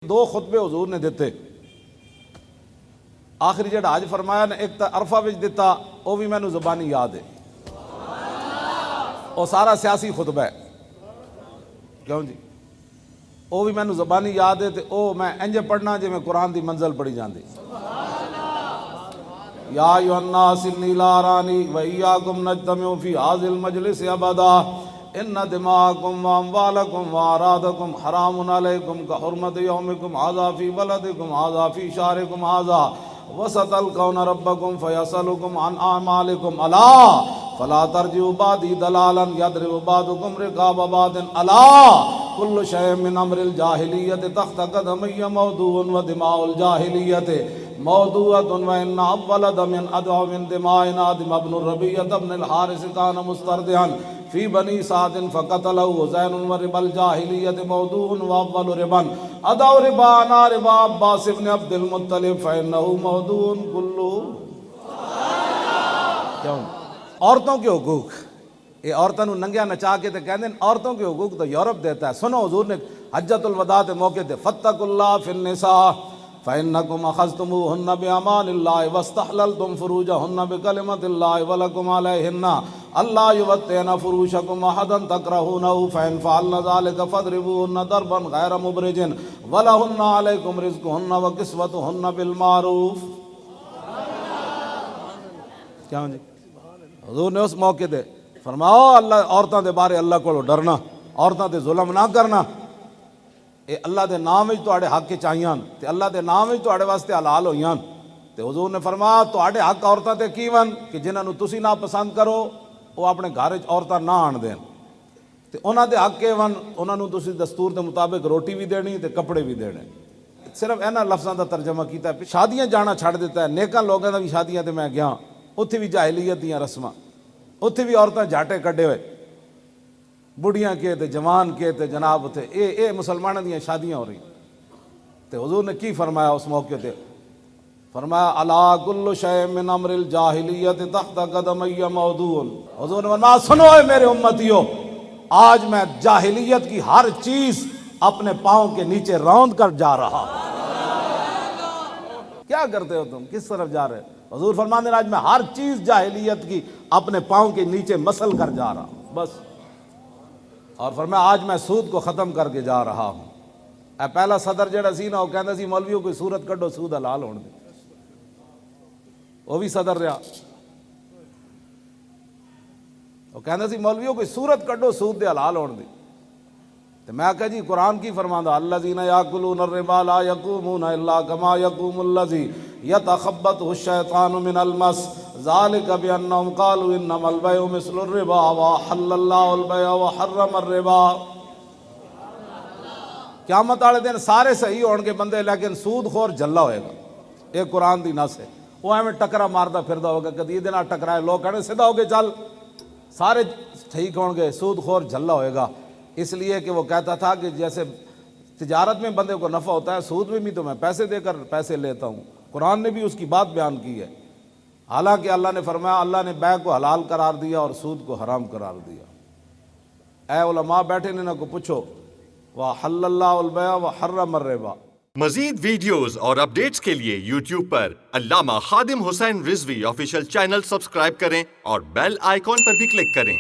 دو خطبے حضور نے دیتے، آخری جڑا حج فرمایا نے ایک تا عرفہ وچ دیتا، وہ بھی مینوں زبانی یاد ہے، وہ سارا سیاسی خطبہ ہے، کیوں جی وہ بھی مینوں زبانی یاد ہے، تے او میں انجے پڑھنا جے میں قرآن دی منزل پڑھی جاندی۔ یا ایھا الناس انی لا ارانی و ایاکم نجتمع فی ھذا المجلس ابدا ان دماءکم واموالکم واعراضکم حرام علیکم کحرمت یومکم ھذا فی بلدکم ھذا فی شہرکم ھذا وستلقون ربکم فیسألکم عن اعمالکم الا فلا ترجعوا بعدی ضلالا یضرب بعضکم رقاب بعض الا کل شیء من امر الجاہلیت تحت قدمی موضوع و دماء الجاہلیت موضوعۃ وان اول دم ادعو من دماء آدم ابن الربیعۃ ابن الحارث کان مسترضعا فی بنی سعد فقتلہ زین وربا الجاہلیت موضوع واول ربا ادعو ربا انا ربا عباس ابن عبد المطلب فانہ موضوع کلہ۔ کیوں عورتوں کے حقوق، یہ عورتوں کو ننگیا نچا کے تے کہندے عورتوں کے حقوق تو یورپ دیتا ہے۔ سنو حضور نے حجۃ الوداع کے موقع تے فاتقوا اللہ فی النساء فإنکم اخذتموہن بأمان اللہ واستحللتم فروجہن بکلمۃ اللہ ولکم علیہن اللہ یبتین فروشکم احدا تکرہونہ فإن فعلن ذلک فاضربوہن ضربا غیر مبرج ولہن علیکم رزقہن وکسوتہن بالمعروف۔ کیا جی حضور نے اس موقع دے فرماؤ اللہ عورتوں دے بارے اللہ کو ڈرنا، عورتوں دے ظلم نہ کرنا، اے اللہ دے نام وچ تواڈے حق چاہیاں تے اللہ دے نام وچ تواڈے واسطے حلال ہوئیاں۔ تے حضور نے فرمایا تواڈے حق عورتاں تے کی ون کہ جنہاں نو تسی نہ پسند کرو وہ اپنے گھر وچ عورتاں نہ آن دین، تے انہاں دے حق کے ون انہاں نو تسی دستور دے مطابق روٹی بھی دینی تے کپڑے بھی دینے۔ صرف انہاں لفظاں دا ترجمہ کیتا ہے، شادیاں جانا چھڑ دیتا ہے، نیکاں لوگاں دا بھی شادیاں تے میں گیا اتھے بھی جاہلیت دیاں رسماں، اتھے بھی عورتاں جھاٹے کڈے ہوئے، بڑھیاں کے تے جوان کے تے جناب تے اے مسلمانوں دیاں شادیاں ہو رہی۔ تے حضور نے کی فرمایا اس موقع تے فرمایا الا کل شیء من امر الجاہلیت تحت قدمی موضوع۔ حضور نے فرمایا سنو اے میرے امتیو، آج میں جاہلیت کی ہر چیز اپنے پاؤں کے نیچے روند کر جا رہا۔ کیا کرتے ہو تم، کس طرف جا رہے؟ حضور فرماتے ہیں آج میں ہر چیز جاہلیت کی اپنے پاؤں کے نیچے مسل کر جا رہا ہوں بس۔ اور فرمایا آج میں سود کو ختم کر کے جا رہا ہوں۔ اے پہلا صدر جڑا سی نا وہ کہندا سی مولویوں کوئی صورت کڈو سود حلال ہون دی، وہ بھی صدر رہا، وہ کہندا سی مولویوں کوئی صورت کڈو سود دے حلال ہون دی۔ تو میں کہا جی قرآن کی فرماندا الذین یاکلون الربا لا یقومون الا کما یقوم الذی یتخبطہ الشیطان من المس ذالک بانہم قالوا انما البیع مثل الربا وحل اللہ البیع وحرم الربا۔ قیامت والے دن سارے صحیح ہون گے بندے لیکن سود خور جھلا ہوئے گا، ایک قرآن دی نص ہے، وہ ایویں ٹکرا ماردا پھردا ہوگا، کدی دے نال ٹکرائے لوگ کہنے سیدھا ہو کے چل، سارے ٹھیک ہون گے، سود خور جھلا ہوئے گا۔ اس لیے کہ وہ کہتا تھا کہ جیسے تجارت میں بندے کو نفع ہوتا ہے، سود میں بھی تو میں پیسے دے کر پیسے لیتا ہوں۔ قرآن نے بھی اس کی بات بیان کی ہے، حالانکہ اللہ نے فرمایا اللہ نے بیع کو حلال قرار دیا اور سود کو حرام قرار دیا۔ اے علماء بیٹھے نے کو پوچھو وَحَلَّ اللَّهُ الْبَيْعَ وَحَرَّمَ الرِّبَا۔ مزید ویڈیوز اور اپڈیٹس کے لیے یوٹیوب پر علامہ Khadim Hussain Rizvi official channel subscribe کریں اور بیل آئیکن پر بھی کلک کریں۔